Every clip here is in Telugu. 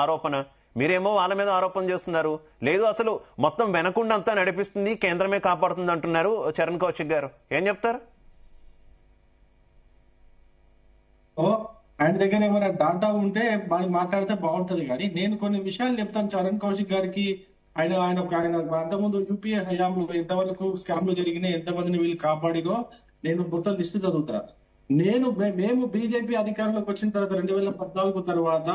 ఆరోపణ, మీరేమో వాళ్ళ మీద ఆరోపణ చేస్తున్నారు. లేదు అసలు మొత్తం వెనకుండంతా నడిపిస్తుంది కేంద్రమే కాపాడుతుంది అంటున్నారు చరణ్ కౌశిక్ గారు. ఏం చెప్తారు? ఆయన దగ్గర ఏమైనా డాటా ఉంటే మాట్లాడితే బాగుంటది. కానీ నేను కొన్ని విషయాలు చెప్తాను చరణ్ కౌశిక్ గారికి. ఆయన ఆయన ఆయన అంతకుముందు యూపీఏ హయాంలో ఎంతవరకు స్కామ్లు జరిగినాయి, ఎంతమందిని వీళ్ళు కాపాడినో నేను మొత్తం లిస్టు చదువుతా. మేము బీజేపీ అధికారంలోకి వచ్చిన తర్వాత 2014 తర్వాత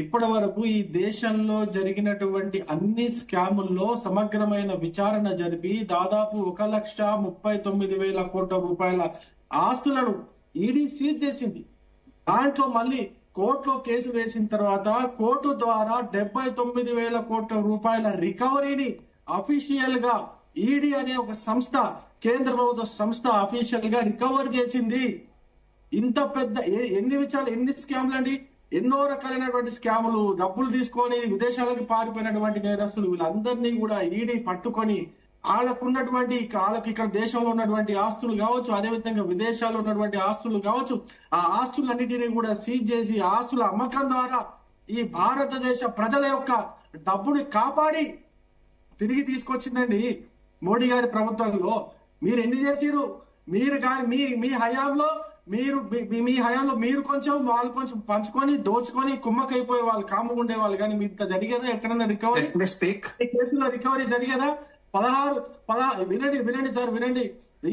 ఇప్పటి వరకు ఈ దేశంలో జరిగినటువంటి అన్ని స్కాముల్లో సమగ్రమైన విచారణ జరిపి దాదాపు 1,39,000 కోట్ల రూపాయల ఆస్తులను ఈడీ సీజ్ చేసింది. దాంట్లో మళ్ళీ కోర్టులో కేసు వేసిన తర్వాత కోర్టు ద్వారా 79,000 కోట్ల రూపాయల రికవరీని అఫీషియల్ గా ఈడీ అనే ఒక సంస్థ, కేంద్ర ప్రభుత్వ సంస్థ అఫీషియల్ గా రికవర్ చేసింది. ఇంత పెద్ద ఎన్ని స్కామ్లు అండి, ఎన్నో రకాలైనటువంటి స్కాములు, డబ్బులు తీసుకొని విదేశాలకు పారిపోయినటువంటి నేరస్తులు వీళ్ళందరినీ కూడా ఈడీ పట్టుకొని వాళ్ళకున్నటువంటి వాళ్ళకి ఇక్కడ దేశంలో ఉన్నటువంటి ఆస్తులు కావచ్చు, అదేవిధంగా విదేశాల్లో ఉన్నటువంటి ఆస్తులు కావచ్చు, ఆ ఆస్తులన్నిటినీ కూడా సీజ్ చేసి ఆస్తుల అమ్మకం ద్వారా ఈ భారతదేశ ప్రజల యొక్క డబ్బుని కాపాడి తిరిగి తీసుకొచ్చిందండి మోడీ గారి ప్రభుత్వంలో. మీరు ఎన్ని చేసిరు? మీరు కానీ మీ హయాంలో మీరు కొంచెం వాళ్ళు కొంచెం పంచుకొని దోచుకొని కుమ్మకైపోయే వాళ్ళు, కాముగుండే వాళ్ళు. కానీ మీ ఇంత జరిగేదా ఎక్కడన్నా రికవరీ? కేసులో రికవరీ జరిగేదా? 16 వినండి సార్ వినండి.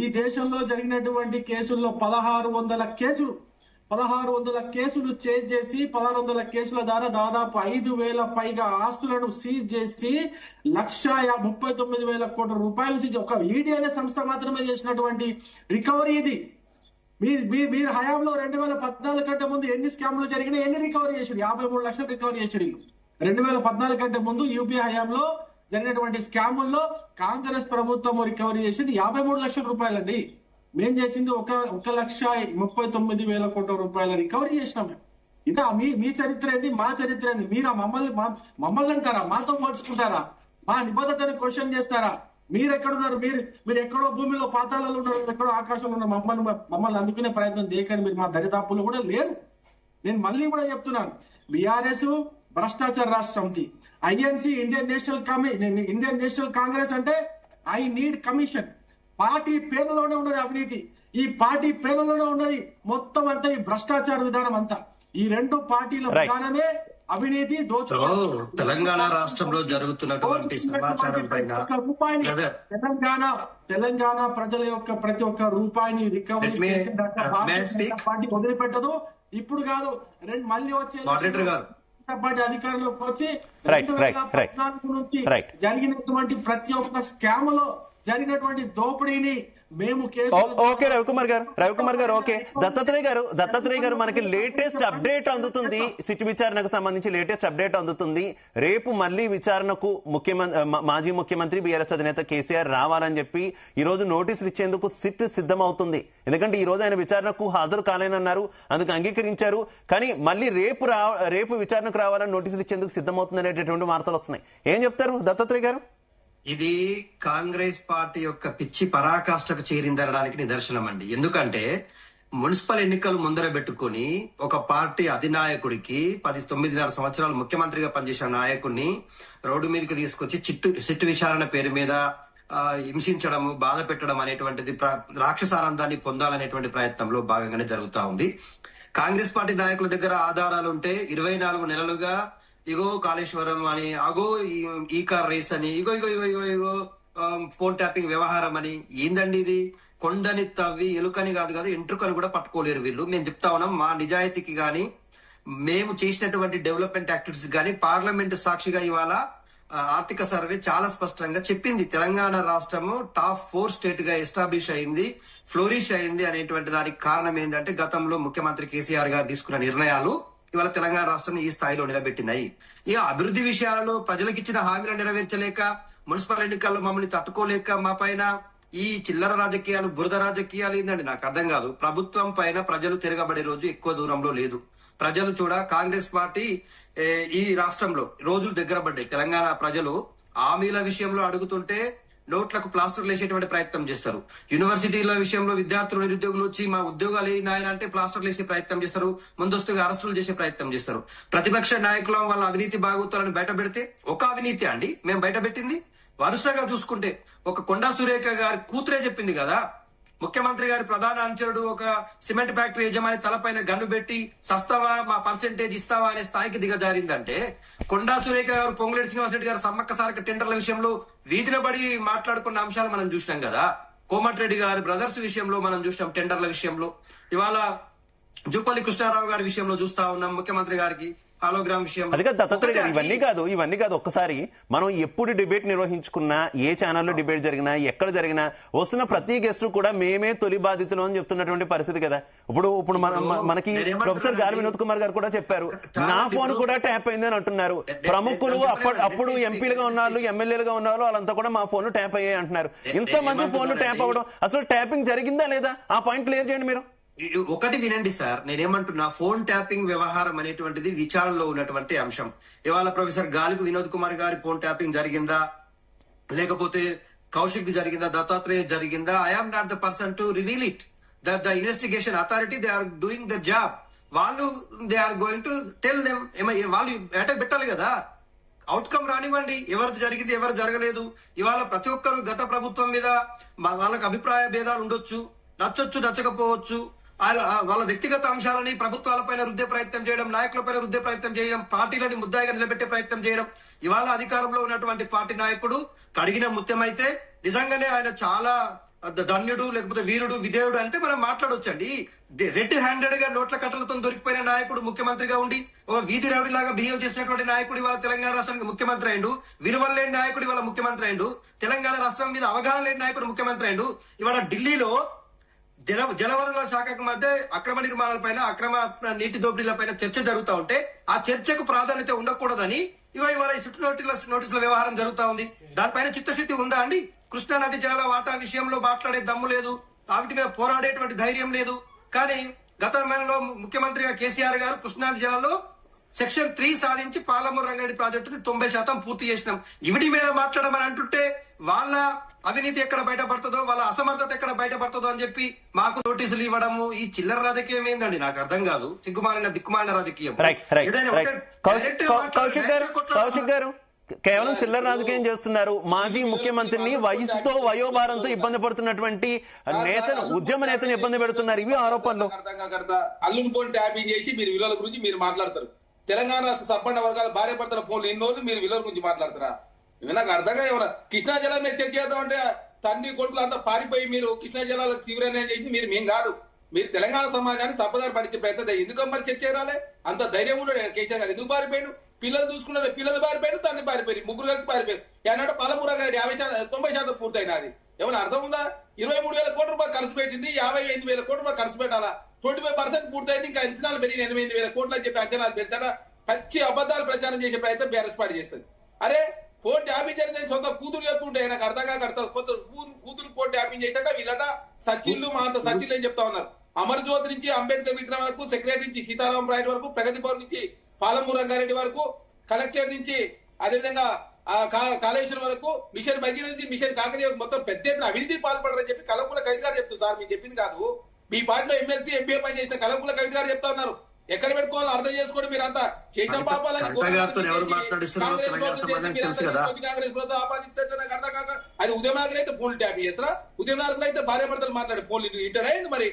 ఈ దేశంలో జరిగినటువంటి కేసుల్లో 1600 కేసులు చేజ్ చేసి 1600 కేసుల ద్వారా దాదాపు 5,000 పైగా ఆస్తులను సీజ్ చేసి 1,39,000 కోట్ల రూపాయలు సీజ్. ఒక ఈడీ అనే సంస్థ మాత్రమే చేసినటువంటి రికవరీ ఇది. మీరు హయాంలో 2014 కంటే ముందు ఎన్ని స్కామ్లు జరిగినాయి, ఎన్ని రికవరీ చేసాడు? 53 లక్షలు రికవరీ చేసాడు. 2014 కంటే ముందు యూపీ హయాంలో జరిగినటువంటి స్కాముల్లో కాంగ్రెస్ ప్రభుత్వం రికవరీ చేసింది 53 లక్షల రూపాయలండి. మేం చేసింది 1,39,000 కోట్ల రూపాయల రికవరీ చేసినాం. ఇదా మీ చరిత్ర ఏంది, మా చరిత్ర ఏంది? మీరు మమ్మల్ని అంటారా? మాతో పోల్చుకుంటారా? మా నిబద్ధతను క్వశ్చన్ చేస్తారా? మీరు ఎక్కడున్నారు? మీరు ఎక్కడో భూమిలో పాతాళాలు ఉన్నారు, ఎక్కడో ఆకాశంలో ఉన్న మమ్మల్ని అందుకునే ప్రయత్నం చేయకండి. మీరు మా దరిదాపులు కూడా లేరు. నేను మళ్ళీ కూడా చెప్తున్నాను, బీఆర్ఎస్ భ్రష్టాచార రాష్ట్ర సమితి, ఐఎన్సి ఇండియన్ నేషనల్ కాంగ్రెస్ అంటే ఐ నీడ్ కమిషన్. పార్టీ పేర్లలోనే ఉన్నది అవినీతి, ఈ పార్టీ పేర్లలోనే ఉన్నది మొత్తం అంతా ఈ భ్రష్టాచార విధానం అంతా. ఈ రెండు పార్టీల విధానమే అవినీతి, తెలంగాణ రాష్ట్రంలో జరుగుతున్నటువంటి సమాచారం పైన తెలంగాణ ప్రజల యొక్క ప్రతి ఒక్క రూపాయిని రికవరీ చేసి పార్టీ వదిలిపెట్టదు. ఇప్పుడు కాదు, మళ్ళీ వచ్చే పార్టీ అధికారంలోకి వచ్చి 2014 నుంచి జరిగినటువంటి ప్రతి ఒక్క స్కామ్ లో జరిగినటువంటి దోపిడీని మేము ఓకే రవికుమార్ గారు ఓకే. దత్తాత్రేయ గారు మనకి లేటెస్ట్ అప్డేట్ అందుతుంది, సిట్ విచారణకు సంబంధించి లేటెస్ట్ అప్డేట్ అందుతుంది. రేపు మళ్ళీ విచారణకు మాజీ ముఖ్యమంత్రి బీఆర్ఎస్ అధినేత కేసీఆర్ రావాలని చెప్పి ఈ రోజు నోటీసులు ఇచ్చేందుకు సిట్ సిద్ధమవుతుంది. ఎందుకంటే ఈ రోజు ఆయన విచారణకు హాజరు కాలేనన్నారు, అందుకు అంగీకరించారు. కానీ మళ్ళీ రేపు విచారణకు రావాలని నోటీసులు ఇచ్చేందుకు సిద్ధమవుతుంది అనేటటువంటి వార్తలు వస్తున్నాయి. ఏం చెప్తారు దత్తాత్రేయ గారు? ఇది కాంగ్రెస్ పార్టీ యొక్క పిచ్చి పరాకాష్ఠకు చేరిందనడానికి నిదర్శనం అండి. ఎందుకంటే మున్సిపల్ ఎన్నికలు ముందర పెట్టుకుని ఒక పార్టీ అధినాయకుడికి 9.5 సంవత్సరాలు ముఖ్యమంత్రిగా పనిచేసిన నాయకుడిని రోడ్డు మీదకి తీసుకొచ్చి సిట్టు విచారణ పేరు మీద హింసించడము, బాధ పెట్టడం అనేటువంటిది రాక్షసానందాన్ని పొందాలనేటువంటి ప్రయత్నంలో భాగంగానే జరుగుతా ఉంది. కాంగ్రెస్ పార్టీ నాయకుల దగ్గర ఆధారాలు ఉంటే 24 నెలలుగా ఇగో కాళేశ్వరం అని, అగో ఈ కార్ రేస్ అని, ఇగో ఫోన్ ట్యాపింగ్ వ్యవహారం అని. ఏందండి ఇది? కొండని తవ్వి ఎలుకని కాదు కదా ఎంట్రుకని కూడా పట్టుకోలేరు వీళ్ళు. మేము చెప్తా ఉన్నాం, మా నిజాయితీకి గాని మేము చేసినటువంటి డెవలప్మెంట్ యాక్టివిటీస్ గాని పార్లమెంట్ సాక్షిగా ఇవాళ ఆర్థిక సర్వే చాలా స్పష్టంగా చెప్పింది. తెలంగాణ రాష్ట్రము టాప్ 4 స్టేట్ గా ఎస్టాబ్లిష్ అయింది, ఫ్లోరిష్ అయింది అనేటువంటి దానికి కారణం ఏంటంటే గతంలో ముఖ్యమంత్రి కేసీఆర్ గారు తీసుకున్న నిర్ణయాలు ఇవాళ తెలంగాణ రాష్ట్రం ఈ స్థాయిలో నిలబెట్టినాయి. ఇక అభివృద్ధి విషయాలలో ప్రజలకు ఇచ్చిన హామీలను నెరవేర్చలేక, మున్సిపల్ ఎన్నికల్లో మమ్మల్ని తట్టుకోలేక మా పైన ఈ చిల్లర రాజకీయాలు, బురద రాజకీయాలు ఏందండి నాకు అర్థం కాదు. ప్రభుత్వం పైన ప్రజలు తిరగబడే రోజు ఎక్కువ దూరంలో లేదు. ప్రజలు కాంగ్రెస్ పార్టీ ఈ రాష్ట్రంలో రోజులు దగ్గర పడ్డాయి. తెలంగాణ ప్రజలు హామీల విషయంలో అడుగుతుంటే నోట్లకు ప్లాస్టర్లు వేసేటువంటి ప్రయత్నం చేస్తారు. యూనివర్సిటీల విషయంలో విద్యార్థులు నిరుద్యోగులు వచ్చి మా ఉద్యోగాలు ఏ నాయన అంటే ప్లాస్టర్లు వేసే ప్రయత్నం చేస్తారు, ముందస్తుగా అరెస్టులు చేసే ప్రయత్నం చేస్తారు. ప్రతిపక్ష నాయకుల వాళ్ళ అవినీతి బాగోతాలని బయట పెడితే ఒక అవినీతి అండి మేము బయట పెట్టింది. వరుసగా చూసుకుంటే ఒక కొండా సురేఖ గారి కూతురే చెప్పింది కదా, ముఖ్యమంత్రి గారి ప్రధాన అనుచరుడు ఒక సిమెంట్ ఫ్యాక్టరీ యజమాని తలపైన గన్ను పెట్టి సస్తావా మా పర్సెంటేజ్ ఇస్తావా అనే స్థాయికి దిగజారిందంటే, కొండా సురేఖ గారు పొంగులేటి శ్రీనివాసరెడ్డి గారు సమ్మక్క సారక టెండర్ల విషయంలో వీధిన పడి మాట్లాడుకున్న అంశాలు మనం చూసినాం కదా. కోమటిరెడ్డి గారి బ్రదర్స్ విషయంలో మనం చూసినాం, టెండర్ల విషయంలో. ఇవాళ జూపల్లి కృష్ణారావు గారి విషయంలో చూస్తా ఉన్నాం, ముఖ్యమంత్రి గారికి హాలోగ్రామ్ విషయం. అది కాదు దత్తాత్రేయ గారు, ఇవన్నీ కాదు ఒక్కసారి మనం ఎప్పుడు డిబేట్ నిర్వహించుకున్నా, ఏ ఛానల్లో డిబేట్ జరిగినా, ఎక్కడ జరిగినా వస్తున్న ప్రతి గెస్ట్ కూడా మేమే తొలి బాధితులు అని చెప్తున్నటువంటి పరిస్థితి కదా. ఇప్పుడు మనకి ప్రొఫెసర్ గాలి వినోద్ కుమార్ గారు కూడా చెప్పారు, నా ఫోన్ కూడా ట్యాప్ అయింది అని అంటున్నారు. ప్రముఖులు అప్పుడు ఎంపీలుగా ఉన్నవాళ్ళు, ఎమ్మెల్యేలుగా ఉన్నవాళ్ళు వాళ్ళంతా కూడా మా ఫోన్లు ట్యాప్ అయ్యాయి అంటున్నారు. ఇంతమంది ఫోన్లు ట్యాప్ అవ్వడం, అసలు ట్యాపింగ్ జరిగిందా లేదా, ఆ పాయింట్ క్లియర్ చేయండి మీరు. ఒకటి వినండి సార్, నేనేమంటున్నా, ఫోన్ ట్యాపింగ్ వ్యవహారం అనేటువంటిది విచారణలో ఉన్నటువంటి అంశం. ఇవాళ ప్రొఫెసర్ గాలికి వినోద్ కుమార్ గారి ఫోన్ ట్యాపింగ్ జరిగిందా, లేకపోతే కౌశిక్ జరిగిందా, దత్తాత్రేయ జరిగిందా, I am not the person to reveal it. The investigation authority they are doing the job. వాళ్ళు they are going to tell them. వాళ్ళు అటాక్ పెట్టాలి కదా, అవుట్కమ్ రానివ్వండి, ఎవరిది జరిగింది ఎవరు జరగలేదు. ఇవాళ ప్రతి ఒక్కరు గత ప్రభుత్వం మీద వాళ్ళకి అభిప్రాయ భేదాలు ఉండొచ్చు, నచ్చొచ్చు నచ్చకపోవచ్చు. వాళ్ళ వ్యక్తిగత అంశాలని ప్రభుత్వాలపైన రుద్దే ప్రయత్నం చేయడం, నాయకులపైన రుద్దే ప్రయత్నం చేయడం, పార్టీలని ముద్దాయిగా నిలబెట్టే ప్రయత్నం చేయడం. ఇవాళ అధికారంలో ఉన్నటువంటి పార్టీ నాయకుడు కడిగిన ముత్యమైతే నిజంగానే ఆయన చాలా ధన్యుడు, లేకపోతే వీరుడు, విధేయుడు అంటే మనం మాట్లాడొచ్చండి. రెడ్ హ్యాండెడ్ గా నోట్ల కట్టలతో దొరికిపోయిన నాయకుడు ముఖ్యమంత్రిగా ఉండి, ఒక వీధి రౌడీ లాగా బిహేవ్ చేసినటువంటి నాయకుడు ఇవాళ తెలంగాణ రాష్ట్రానికి ముఖ్యమంత్రి అయిండు. విలువలు లేని నాయకుడు ఇవాళ ముఖ్యమంత్రి అయిండు. తెలంగాణ రాష్ట్రం మీద అవగాహన లేని నాయకుడు ముఖ్యమంత్రి అయిండు. ఇవాళ ఢిల్లీలో జలవనరుల శాఖకు మధ్య అక్రమ నిర్మాణాలపైన, అక్రమ నీటి దోపిడీలపైన చర్చ జరుగుతూ ఉంటే ఆ చర్చకు ప్రాధాన్యత ఉండకూడదని ఇవాళ ఈ సుట్టు నోటీసుల వ్యవహారం జరుగుతా ఉంది. దానిపైన చిత్తశుద్ధి ఉందా అండి? కృష్ణా నది జలాల వాటా విషయంలో మాట్లాడే దమ్ము లేదు, వాటి మీద పోరాడేటువంటి ధైర్యం లేదు. కానీ గతంలో ముఖ్యమంత్రిగా కేసీఆర్ గారు కృష్ణానది జలాల్లో సెక్షన్ 3 సాధించి పాలమూరు రంగారెడ్డి ప్రాజెక్టుని 90% పూర్తి చేసినాం. ఇవిటి మీద మాట్లాడమని అంటుంటే వాళ్ళ అవినీతి ఎక్కడ బయటపడుతుందో, వాళ్ళ అసమర్థత ఎక్కడ బయటపడుతుందో అని చెప్పి మాకు నోటీసులు ఇవ్వడము, ఈ చిల్లర రాజకీయం ఏందండి? నాకు అర్థం కాదు. దిక్కుమాలిన రాజకీయం. కౌశిక్ గారు కేవలం చిల్లర రాజకీయం చేస్తున్నారు. మాజీ ముఖ్యమంత్రిని వయసుతో వయోభారంతో ఇబ్బంది పడుతున్నటువంటి నేతను, ఉద్యమ నేతను ఇబ్బంది పెడుతున్నారు. ఇవి ఆరోపణలు. అల్లుని ఫోన్ ట్యాపింగ్ చేసి మీరు విలువల గురించి మీరు మాట్లాడతారు. తెలంగాణ రాష్ట్ర సర్పంచ్ వర్గాల భార్య భర్తల ఫోన్లు ఇన్నోళ్ళు మీరు విలువల గురించి మాట్లాడతారా? ఇవి నాకు అర్థంగా ఎవరు కృష్ణా జలాలు మీరు చెక్ చేద్దామంటే తండ్రి కొడుకులు అంతా పారిపోయి మీరు కృష్ణా జలాలకు తీవ్ర అన్యాయం చేసింది మీరు, మేం కాదు. మీరు తెలంగాణ సమాజాన్ని తప్పదారి పడించే ప్రయత్నం ఎందుకు మరి చెక్ చేయాలి? అంత ధైర్యం ఉన్నాడు కేసీఆర్ గారు. ఎందుకు పారిపోయాడు? పిల్లలు చూసుకున్నారు, పిల్లలు పారిపోయారు, తండ్రి పారిపోయారు, ముగ్గురు కలిసి పారిపోయారు. ఏనాడు పాలమూరు రంగారెడ్డి 90% పూర్తయినా అది ఏమైనా అర్థం ఉందా? 23,000 కోట్ల రూపాయలు ఖర్చు పెట్టింది, 55,000 కోట్ల రూపాయలు ఖర్చు పెట్టాలా? 25% పూర్తయింది, ఇంకా అంచనాలు పెరిగిన 8,000 కోట్లు అని చెప్పి అంచనాలు పెడతారా? పచ్చి అబద్ధాలు ప్రచారం చేసే ప్రయత్నం బీఆర్ఎస్ పార్టీ చేస్తుంది. అరే ఫోన్ ట్యాపింగ్ జరిగిందని సొంత కూతురు చెప్తుంటే నాకు అర్థంగా కడతారు. కొత్త కూతురు ఫోన్ ట్యాపింగ్ చేశాక వీళ్ళట సచిన్లు మా అంత సచిన్లు అని చెప్తా ఉన్నారు. అమర్జ్యోతి నుంచి అంబేద్కర్ విగ్రహం వరకు, సెక్రటరీ నుంచి సీతారాం రాయుడు వరకు, ప్రగతి భవన్ నుంచి పాలమూరు రంగారెడ్డి వరకు, కలెక్టర్ నుంచి అదేవిధంగా కాళేశ్వరం వరకు, మిషన్ భగీరథ నుంచి మిషన్ కాకతీయ మొత్తం పెద్ద ఎత్తున అవినీతి పాల్పడరని చెప్పి కలంకుల కవిత గారు చెప్తారు. సార్ మీరు చెప్పింది కాదు, మీ పార్టీలో ఎమ్మెల్సీ ఎంపీఏ పని చేసిన కలంకుల కవిత గారు చెప్తా ఉన్నారు. ఎక్కడ పెట్టుకోవాలో అర్థం చేసుకోండి. మీరంతా చేసిన పాపాలని కాంగ్రెస్ ప్రభుత్వం ఆపాదిస్తే నాకు అర్థం కాక అది ఉదయనాథులు అయితే ఫోన్లు ట్యాప్ చేస్తారా? ఉదయనాథులు అయితే భార్య భర్తలు మాట్లాడే ఫోన్లు ఇంటర్ అయింది. మరి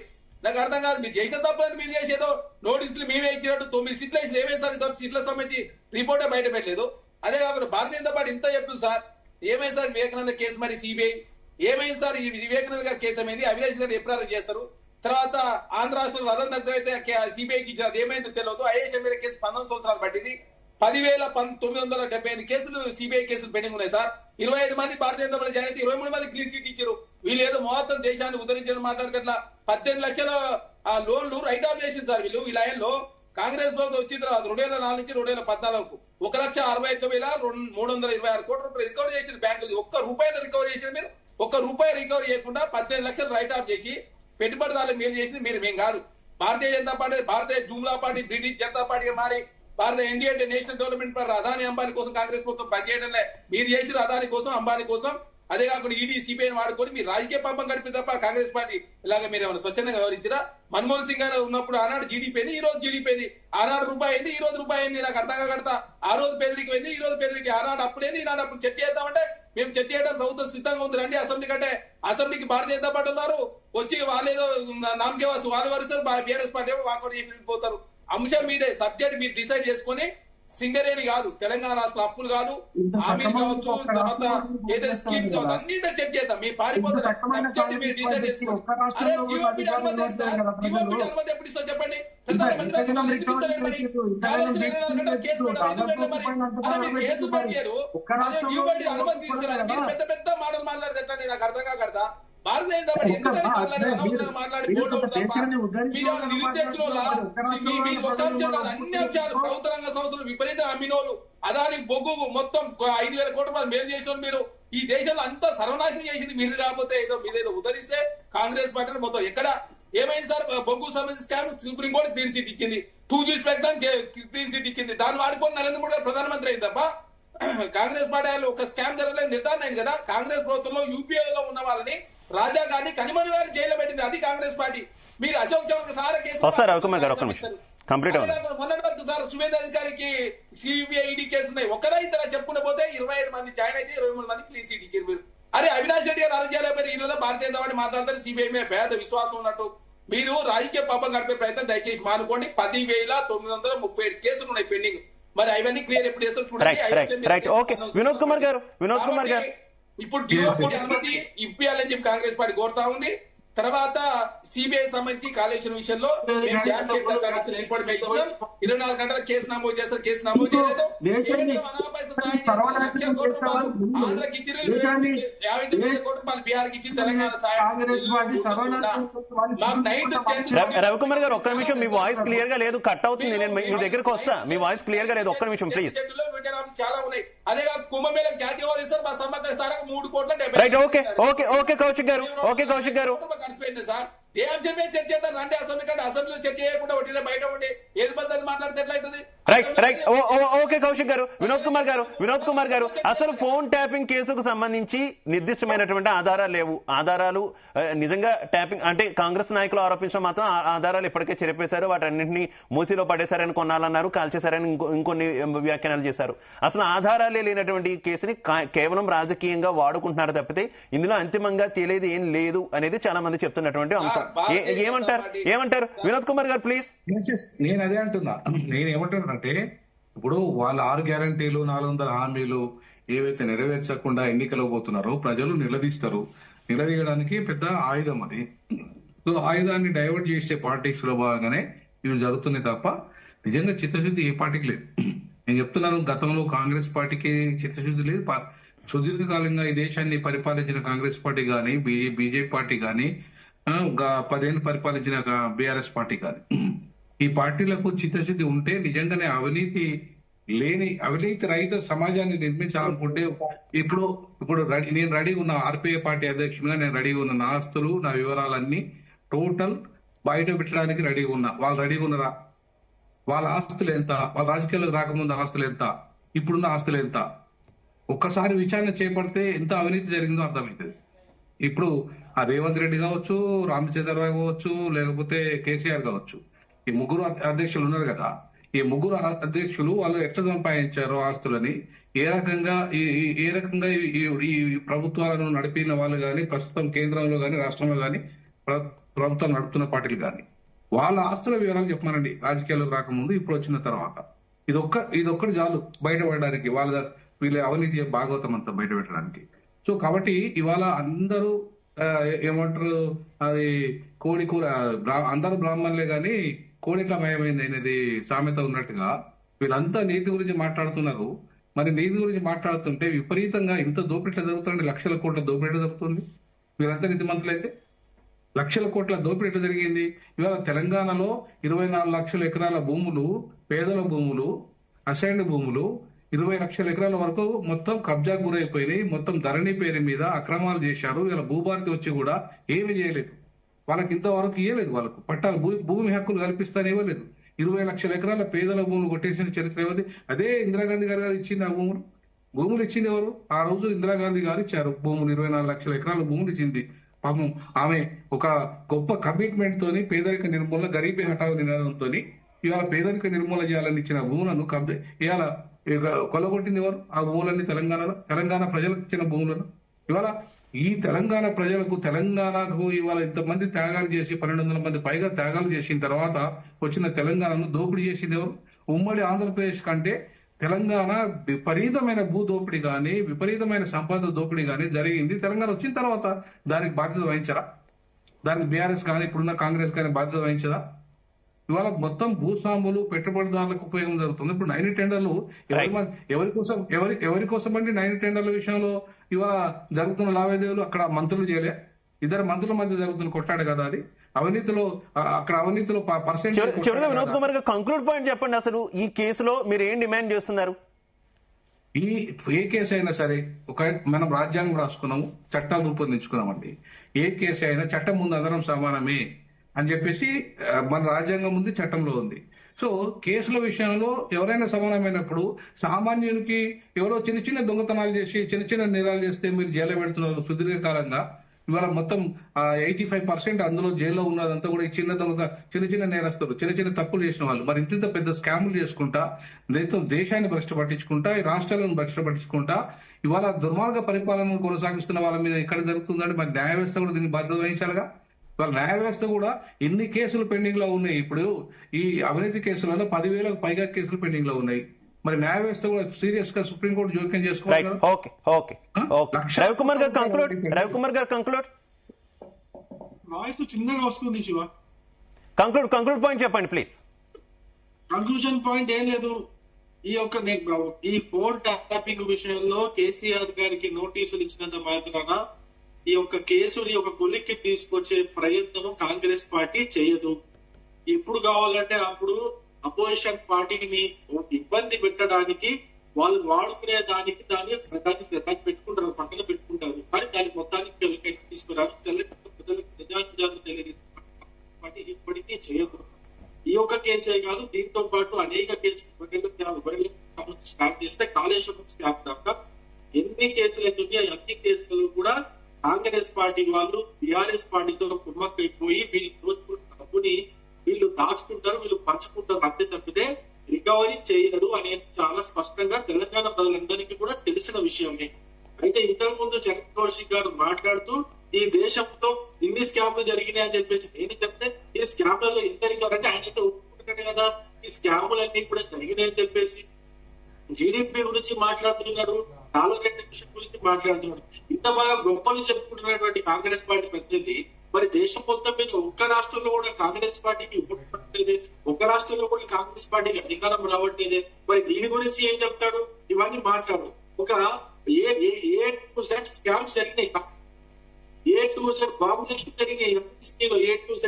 నాకు అర్థం కాదు. మీరు చేసిన తప్పని మీరు చేసేదో నోటీసులు మేమే ఇచ్చినట్టు 9 సీట్లు వేసి ఏమేసారు సీట్లకు సంబంధించి రిపోర్టే బయట పెట్టలేదు. అదే కాకుండా భారతీయ జనతా పార్టీ ఇంత చెప్తుంది సార్. ఏమైంది సార్ వివేకానంద కేసు? మరి సిబిఐ ఏమైంది సార్? ఈ వివేకానంద గారి కేసు ఏమైంది? అవినాష్ గారు ఎప్పుడు చేస్తారు? తర్వాత ఆంధ్ర రాష్ట్రంలో రథం దగ్గర అయితే సిబిఐకి ఇచ్చిన అది ఏమైందో తెలియదు. ఐఏఎస్ ఎమ్మెల్యే కేసు 19 సంవత్సరాలు పట్టింది. 10,978 కేసులు సిబిఐ కేసులు పెండింగ్ ఉన్నాయి సార్. 25 మంది భారతీయ జనతా పార్టీ జాయిన్ అయితే 23 మంది క్లీన్ చీట్ ఇచ్చారు. వీళ్ళు ఏదో మొత్తం దేశాన్ని ఉద్ధరించడం మాట్లాడితే 18 లక్షల లోన్లు రైట్ ఆఫ్ చేసింది సార్. వీళ్ళ ఆయనలో కాంగ్రెస్ ప్రభుత్వం వచ్చిన తర్వాత 2004 నుంచి 2014 1,61,326 కోట్ల రూపాయలు రికవరీ చేసిన బ్యాంకులు. ఒక్క రూపాయలు రికవరీ చేసిన మీరు, ఒక్క రూపాయి రికవరీ చేయకుండా 18 లక్షలు రైట్ ఆఫ్ చేసి పెట్టుబడిదారులు మేలు చేసింది మీరు, మేం కాదు. భారతీయ జనతా పార్టీ, భారతీయ జూమ్లా పార్టీ బ్రిటిష్ జనతా పార్టీగా మారి భారతీయ ఎన్డీఏ అంటే national development for Adani Ambani కోసం కాంగ్రెస్ ప్రభుత్వం పనిచేయడంలే. మీరు చేసిన అదాని కోసం, అంబానీ కోసం అదే కాకుండా ఈడీ సిబిఐని వాడుకొని మీరు రాజకీయ పాపం గడిపి తప్ప కాంగ్రెస్ పార్టీ ఇలాగ మీరు ఏమైనా స్వచ్ఛందంగా వ్యవహరించారా? మన్మోహన్ సింగ్ గారు ఉన్నప్పుడు ఆనాడు జీడీపీ అయింది, ఈ రోజు జీడీపీ అయింది. ఆనాడు రూపాయి అయింది, ఈ రోజు రూపాయి అయింది. నాకు అర్థంగా కడతా ఆ రోజు పేదరికి అయింది, ఈ రోజు పేదరికి. ఆనాడు అప్పుడేంది, ఈనాడు అప్పుడు చర్చ చేద్దామంటే మేము చర్చ చేయడం ప్రభుత్వం సిద్ధంగా ఉంది రండి అసెంబ్లీ కంటే. అసెంబ్లీకి భారతీయ జనతా పార్టీ ఉన్నారు, వచ్చి వాళ్ళేదో నామకే వాసు వాళ్ళు వరుస్తారు, బీఆర్ఎస్ పార్టీ వాకౌట్ చేసి వెళ్ళిపోతారు. అంశం మీదే సబ్జెక్ట్ మీరు డిసైడ్ చేసుకొని సింగరేణి కాదు, తెలంగాణ రాష్ట్ర అప్పులు కాదు, హామీలు కావచ్చు, తర్వాత ఏదైనా స్కీమ్స్ కావచ్చు, అన్ని మీరు చెక్ చేద్దాం. మీరు పారిపోతారు సబ్జెక్ట్ మీరు డిసైడ్ చేసుకోండి. అరే టీఓపీ అనుమతి ఏంటి సార్? టీఓపీ అనుమతి ఎప్పుడు ఇస్తాం చెప్పండి? ప్రధానమంత్రి ఎందుకు ఇస్తారండి? మరి కావాల్సిన 24 గంటల కేసు పెట్టాలి, ఎందుకు పెట్టలేదు మరి? అరే మీరు కేసు పెట్టారు, అదే టీఓపీ అనుమతి తీసుకున్నారు. మీరు పెద్ద పెద్ద మాటలు మాట్లాడితే ఎట్లా? నాకు అర్థం కాకడతా భారతీయ జనతా పార్టీ ఎందుకంటే మాట్లాడి అనవసరంగా మాట్లాడి అన్ని అంశాలు ప్రభుత్వ రంగ సంస్థలు విపరీత అమ్మినోళ్ళు, అదాని బొగ్గు మొత్తం 5,000 కోట్ల రూపాయలు మేలు చేసిన మీరు ఈ దేశంలో అంతా సర్వనాశనం చేసింది మీరు. కాకపోతే ఏదో మీరేదో ఉద్ధరిస్తే కాంగ్రెస్ పార్టీ మొత్తం ఎక్కడ ఏమైంది సార్? బొగ్గు సంబంధించి స్కామ్ సుప్రీంకోర్టు క్లీన్ సీట్ ఇచ్చింది, 2G స్పెక్ట్రమ్ క్లీన్ సీట్ ఇచ్చింది. దాన్ని వాడుకొని నరేంద్ర మోడీ గారు ప్రధానమంత్రి అయింది తప్ప కాంగ్రెస్ పార్టీ ఒక స్కామ్ జరగలేదు, నిర్ధారణ అయింది కదా. కాంగ్రెస్ ప్రభుత్వంలో యూపీఏలో ఉన్న వాళ్ళని రాజా గారిని కనిమని గారిని జైల్లో పెట్టింది, అది కాంగ్రెస్ పార్టీ. మీరు అశోక్ చౌహాన్ సారా కేసు వస్తారు రవికుమార్ గారు ఒక్క నిమిషం కంప్లీట్ మొన్నటి వరకు సార్ సువేద అధికారికి సిబిఐ ఈడీ కేసు ఉన్నాయి. ఒకరా ఇద్దరా చెప్పుకుంటే పోతే 25 మంది జాయిన్ అయితే 23 మంది క్లీన్ సీట్ ఇచ్చారు మీరు. అరే అవినాష్ రెడ్డి గారు అరెస్ట్ చేయలేకపోయారు, ఈయనలో భారతీయ జనతా పార్టీ మాట్లాడతారు సిబిఐ మీద పేద విశ్వాసం ఉన్నట్టు. మీరు రాజకీయ పాపం గడిపే ప్రయత్నం దయచేసి మానుకోండి. 10,937 కేసులు ఉన్నాయి పెండింగ్. మరి అవన్నీ క్లియర్ ఎప్పుడు చేస్తారు చూడండి. ఓకే వినోద్ కుమార్ గారు ఇప్పుడు డిఓపీ అనుమతి ఇప్పియాలని చెప్పి కాంగ్రెస్ పార్టీ కోరుతా ఉంది. తర్వాత సిబిఐ సంబంధించి కాళేశ్వరం విషయంలో 24 గంటల కేసు నమోదు చేస్తారు, కేసు నమోదు చేయలేదు. ఆంధ్రకి ఇచ్చి 59,000 కోట్ల రూపాయలు బీహార్కి ఇచ్చి తెలంగాణ రవికుమార్ గారు ఒక్క నిమిషం, మీ వాయిస్ క్లియర్ గా లేదు, కట్ అవుతుంది. నేను మీ దగ్గరకు వస్తా, మీ వాయిస్ క్లియర్ గా లేదు, ఒక్క నిమిషం ప్లీజ్. చాలా ఉన్నాయి. అదే కుంభమేళ జాతీయ హోదా ఇస్తారు, మా సమ్మక్క సారకు 3 కోట్ల రైట్. ఓకే కౌశిక్ గారు కనిపోయింది సార్. ఏ అంశం మీద చర్చ చేద్దాం రండి అసెంబ్లీ కంటే. అసెంబ్లీలో చర్చ చేయకుండా ఒకటి బయట ఉండి ఏది పద్ధతి మాట్లాడితే ఎట్లయితుంది? రైట్ ఓకే కౌశిక్ గారు. వినోద్ కుమార్ గారు అసలు ఫోన్ ట్యాపింగ్ కేసుకు సంబంధించి నిర్దిష్టమైనటువంటి ఆధారాలు లేవు. ఆధారాలు నిజంగా ట్యాపింగ్ అంటే కాంగ్రెస్ నాయకులు ఆరోపించడం మాత్రం ఆధారాలు ఇప్పటికే చెరిపేశారు, వాటన్నింటినీ మూసిలో పడేశారని కొన్నాళ్ళన్నారు, కాల్చేశారని ఇంకొన్ని వ్యాఖ్యానాలు చేశారు. అసలు ఆధారాలే లేనటువంటి కేసుని కేవలం రాజకీయంగా వాడుకుంటున్నారు తప్పితే ఇందులో అంతిమంగా తేలేది ఏం లేదు అనేది చాలా మంది చెప్తున్నటువంటి అంశం. ఏమంటారు వినోద్ కుమార్ గారు ప్లీజ్? నేను అదే అంటున్నా. నేను ఏమంటున్నానంటే ఇప్పుడు వాళ్ళ 6 గ్యారంటీలు 400 హామీలు ఏవైతే నెరవేర్చకుండా ఎన్నికలు పోతున్నారో ప్రజలు నిలదీస్తారు. నిలదీయడానికి పెద్ద ఆయుధం అది. సో ఆయుధాన్ని డైవర్ట్ చేసే పాలిటిక్స్ లో భాగంగానే ఇవి జరుగుతున్నాయి తప్ప నిజంగా చిత్తశుద్ధి ఏ పార్టీకి లేదు. నేను చెప్తున్నాను, గతంలో కాంగ్రెస్ పార్టీకి చిత్తశుద్ధి లేదు. సుదీర్ఘకాలంగా ఈ దేశాన్ని పరిపాలించిన కాంగ్రెస్ పార్టీ గాని, బీజేపీ పార్టీ గాని, 10 ఏళ్ళు పరిపాలించిన బీఆర్ఎస్ పార్టీ కానీ, ఈ పార్టీలకు చిత్తశుద్ధి ఉంటే నిజంగానే అవినీతి రహిత సమాజాన్ని నిర్మించాలనుకుంటే ఇప్పుడు నేను రెడీ ఉన్న ఆర్పీఐ పార్టీ అధ్యక్షునిగా నేను రెడీ ఉన్న నా ఆస్తులు నా వివరాలన్నీ టోటల్ బయట పెట్టడానికి రెడీగా ఉన్నా. వాళ్ళు రెడీగా ఉన్నారా? వాళ్ళ ఆస్తులు ఎంత, వాళ్ళ రాజకీయాలకు రాకముందు ఆస్తులు ఎంత, ఇప్పుడున్న ఆస్తులు ఎంత, ఒక్కసారి విచారణ చేపడితే ఎంత అవినీతి జరిగిందో అర్థమవుతుంది. ఇప్పుడు ఆ రేవంత్ రెడ్డి కావచ్చు, రామచంద్రరావు కావచ్చు, లేకపోతే కేసీఆర్ కావచ్చు, ఈ 3 అధ్యక్షులు ఉన్నారు కదా, ఈ 3 అధ్యక్షులు వాళ్ళు ఎట్లా సంపాదించారో ఆస్తులని, ఏ రకంగా ఈ ప్రభుత్వాలను నడిపిన వాళ్ళు కానీ, ప్రస్తుతం కేంద్రంలో కానీ రాష్ట్రంలో కానీ ప్రభుత్వం నడుపుతున్న పార్టీలు కానీ వాళ్ళ ఆస్తుల వివరాలు చెప్పమనండి. రాజకీయాలకు రాకముందు, ఇప్పుడు వచ్చిన తర్వాత ఇదొక్కటి చాలు బయటపడడానికి, వీళ్ళ అవినీతి భాగవతం అంతా బయట పెట్టడానికి. సో కాబట్టి ఇవాళ అందరూ ఏమంటారు, అది కోడి కూర, అందరూ బ్రాహ్మణులే గాని కోడిట్లా మయమైంది అనేది సామెత ఉన్నట్టుగా వీళ్ళంతా నీతి గురించి మాట్లాడుతున్నారు. మరి నీతి గురించి మాట్లాడుతుంటే విపరీతంగా ఇంత దోపిడీ జరుగుతుంది, లక్షల కోట్ల దోపిడీ జరుగుతుంది. వీళ్ళంతా నీతిమంతులైతే లక్షల కోట్ల దోపిడీ ఎట్లా జరిగింది? ఇవాళ తెలంగాణలో 24 లక్షల ఎకరాల భూములు, పేదల భూములు, అసైన్డ్ భూములు 20 లక్షల ఎకరాల వరకు మొత్తం కబ్జా గురైపోయినాయి. మొత్తం ధరణి పేరు మీద అక్రమాలు చేశారు. ఇలా భూభారతి వచ్చి కూడా ఏమి చేయలేదు. వాళ్ళకి ఇంతవరకు ఇవ్వలేదు. వాళ్ళకు పట్టాలు భూమి హక్కులు కల్పిస్తానే ఇవ్వలేదు. 20 లక్షల ఎకరాల పేదల భూములు కొట్టేసిన చరిత్ర ఏవది? అదే ఇందిరాగాంధీ గారు ఇచ్చింది ఆ భూములు. భూములు ఇచ్చింది ఎవరు? ఆ రోజు ఇందిరాగాంధీ గారు ఇచ్చారు భూములు, 24 లక్షల ఎకరాల భూములు ఇచ్చింది. పాపం ఆమె ఒక గొప్ప కమిట్మెంట్ తోని పేదరిక నిర్మూలన, గరీబీ హఠావు నినాదంతో ఇవాళ పేదరిక నిర్మూలన చేయాలని ఇచ్చిన భూములను ఇవాళ కొలగొట్టింది ఎవరు? ఆ భూములన్నీ తెలంగాణ ప్రజలకు ఇచ్చిన భూములను ఇవాళ ఈ తెలంగాణ ప్రజలకు, తెలంగాణకు ఇవాళ ఇంతమంది త్యాగాలు చేసి 1200 మంది పైగా త్యాగాలు చేసిన తర్వాత వచ్చిన తెలంగాణను దోపిడీ చేసింది ఎవరు? ఉమ్మడి ఆంధ్రప్రదేశ్ కంటే తెలంగాణ విపరీతమైన భూ దోపిడీ కానీ, విపరీతమైన సంపద దోపిడీ కానీ జరిగింది. తెలంగాణ వచ్చిన తర్వాత దానికి బాధ్యత వహించరా? దానికి బీఆర్ఎస్ కానీ ఇప్పుడున్న కాంగ్రెస్ కానీ బాధ్యత వహించదా? ఇవాళ మొత్తం భూస్వాములు, పెట్టుబడిదారులకు ఉపయోగం జరుగుతుంది. ఇప్పుడు 9 టెండర్లు ఎవరి కోసం అండి? 9 టెండర్ల విషయంలో ఇవాళ జరుగుతున్న లావాదేవీలు అక్కడ మంత్రులు చేయలే, ఇద్దరు మంత్రుల మధ్య జరుగుతున్న కొట్టాడు కదా అది. అవినీతిలో చివరిగా వినోద్ కుమార్ గారు కంక్లూడ్ పాయింట్ చెప్పండి. అసలు ఈ కేసులో మీరు ఏం డిమాండ్ చేస్తున్నారు? ఏ కేసు అయినా సరే, మనం రాజ్యాంగం రాసుకున్నాము, చట్టాలు రూపొందించుకున్నామండి. ఏ కేసు అయినా చట్టం ముందు అందరం సమానమే అని చెప్పేసి మన రాజ్యాంగం ఉంది, చట్టంలో ఉంది. సో కేసుల విషయంలో ఎవరైనా సమానమైనప్పుడు సామాన్యునికి ఎవరో చిన్న చిన్న దొంగతనాలు చేసి, చిన్న చిన్న నేరాలు చేస్తే మీరు జైల్లో పెడుతున్నారు సుదీర్ఘకాలంగా. ఇవాళ మొత్తం 85% అందులో జైల్లో ఉన్నదంతా కూడా చిన్న చిన్న నేరస్తులు, చిన్న చిన్న తప్పులు చేసిన వాళ్ళు. మరి ఇంత పెద్ద స్కాములు చేసుకుంటా, దేశాన్ని భ్రష్టు పట్టించుకుంటా, ఈ రాష్ట్రాలను భ్రష్టు పట్టించుకుంటా ఇవాళ దుర్మార్గ పరిపాలనను కొనసాగిస్తున్న వాళ్ళ మీద ఎక్కడ జరుగుతుందంటే మరి న్యాయ వ్యవస్థ కూడా దీన్ని బాధ్యత వహించాలిగా. వాళ్ళ న్యాయ వ్యవస్థ కూడా ఎన్ని కేసులు పెండింగ్ లో ఉన్నాయి. ఇప్పుడు ఈ అవినీతి కేసులలో 10,000కు పైగా కేసులు పెండింగ్ లో ఉన్నాయి. మరి న్యాయ వ్యవస్థ కూడా సీరియస్ గా సుప్రీంకోర్టు జోక్యం చేసుకోవాలి. రవికుమార్ గారు కంక్లూడ్. వాయిస్ చిన్నగా వస్తుంది శివ. కంక్లూడ్ పాయింట్ చెప్పండి ప్లీజ్. కంక్లూజన్ పాయింట్ ఏం లేదు. ఈ ఫోన్ ట్యాపింగ్ విషయంలో కేసీఆర్ గారికి నోటీసులు ఇచ్చినంత మాత్రాన ఈ యొక్క కేసుని ఒక కొలిక్కి తీసుకొచ్చే ప్రయత్నం కాంగ్రెస్ పార్టీ చేయదు. ఎప్పుడు కావాలంటే అప్పుడు అపోజిషన్ పార్టీని ఇబ్బంది పెట్టడానికి వాళ్ళు వాడుకునే దాన్ని పెట్టుకుంటారు, పక్కన పెట్టుకుంటారు. కానీ దాని మొత్తానికి ఎవరికైతే తీసుకురారు నిజానిజాలు తెలియదు పార్టీ ఇప్పటికీ చేయదు. ఈ ఒక్క కేసే కాదు, దీంతో పాటు అనేక కేసులు స్టార్ట్ చేస్తే కాళేశ్వరం స్కామ్ దాకా ఎన్ని కేసులు అయితే అన్ని కేసులు కూడా కాంగ్రెస్ పార్టీ వాళ్ళు టిఆర్ఎస్ పార్టీతో కుమ్మక్కైపోయి వీళ్ళు దోచుకుంటున్న డబ్బుని వీళ్ళు దాచుకుంటారు, వీళ్ళు పంచుకుంటారు. అంతే తప్పితే రికవరీ చేయరు అనేది చాలా స్పష్టంగా తెలంగాణ ప్రజలందరికీ కూడా తెలిసిన విషయమే. అయితే ఇంతకు ముందు జగన్ కౌశిక్ గారు మాట్లాడుతూ ఈ దేశంలో ఇన్ని స్కామ్లు జరిగినాయి అని చెప్పేసి నేను చెప్తే ఈ స్కామ్లలో ఎంత రికవరీ అంటే ఆయన ఒప్పుకుంటాడు కదా ఈ స్కాములన్నీ కూడా జరిగినాయి అని చెప్పేసి. జీడిపి గురించి మాట్లాడుతున్నాడు, $1 గురించి మాట్లాడుతున్నాడు. ఇంత బాగా గొప్పలు చెప్పుకుంటున్నటువంటి కాంగ్రెస్ పార్టీ ప్రతినిధి మరి దేశం మొత్తం మీద ఒక్క రాష్ట్రంలో కూడా కాంగ్రెస్ పార్టీకి ఓటు పట్టలేదే, ఒక్క రాష్ట్రంలో కూడా కాంగ్రెస్ పార్టీకి అధికారం రావట్లేదే. మరి దీని గురించి ఏం చెప్తాడు? ఇవన్నీ మాట్లాడు. ఒక ఏ టు Z స్కామ్స్ జరిగినాయి, A to Z బాంబు జరిగినాయి. A to Z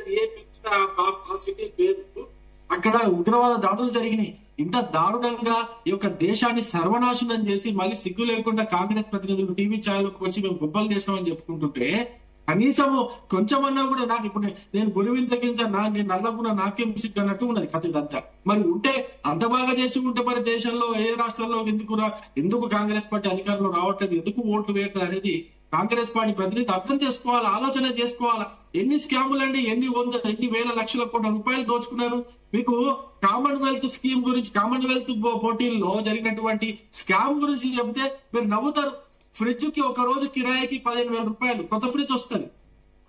ఆ సిటీ పేరు అక్కడ ఉగ్రవాద దాడులు జరిగినాయి. ఇంత దారుణంగా ఈ యొక్క దేశాన్ని సర్వనాశనం చేసి మళ్ళీ సిగ్గు లేకుండా కాంగ్రెస్ ప్రతినిధులు టీవీ ఛానల్కి వచ్చి మేము గొప్పలు చేస్తామని చెప్పుకుంటుంటే కనీసం కొంచెమన్నా కూడా నాకు ఇప్పుడు నేను గురువిని తగ్గించా నేను నల్లకున్న నాకేం సిగ్గు అన్నట్టు ఉన్నది కథ ఇదంతా. మరి ఉంటే అంత బాగా చేసి ఉంటే మరి దేశంలో ఏ రాష్ట్రాల్లో ఎందుకు కాంగ్రెస్ పార్టీ అధికారంలో రావట్లేదు, ఎందుకు ఓట్లు వేయట్లేదు అనేది కాంగ్రెస్ పార్టీ ప్రతినిధి అర్థం చేసుకోవాలి, ఆలోచన చేసుకోవాలా. ఎన్ని స్కాములు అండి, ఎన్ని వేల లక్షల కోట్ల రూపాయలు దోచుకున్నారు. మీకు కామన్వెల్త్ స్కీమ్ గురించి, కామన్వెల్త్ పోటీల్లో జరిగినటువంటి స్కామ్ గురించి చెప్తే మీరు నవ్వుతారు. ఫ్రిడ్జ్ కి ఒక రోజు కిరాయికి 15,000 రూపాయలు కొత్త ఫ్రిడ్జ్ వస్తుంది.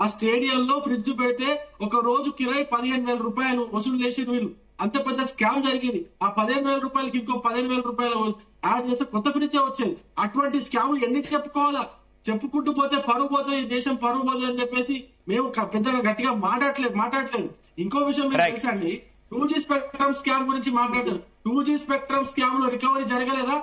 ఆ స్టేడియంలో ఫ్రిడ్జ్ పెడితే ఒక రోజు కిరాయి 15,000 రూపాయలు వసూలు చేసి వీళ్ళు అంత పెద్ద స్కామ్ జరిగింది. ఆ 15,000 రూపాయలకి ఇంకో 15,000 రూపాయలు యాడ్ చేస్తే కొత్త ఫ్రిడ్జే వచ్చేది. అటువంటి స్కాములు ఎన్ని చెప్పుకోవాలా? చెప్పుకుంటూ పోతే పరువు పోతుంది, ఈ దేశం పరువు పోతుంది అని చెప్పేసి మేము పెద్దగా గట్టిగా మాట్లాడలేదు. ఇంకో విషయం మీకు తెలుసా అండి, 2G స్పెక్ట్రమ్ స్కామ్ గురించి మాట్లాడతారు. 2G స్పెక్ట్రమ్ స్కామ్ లో రికవరీ జరగలేదా?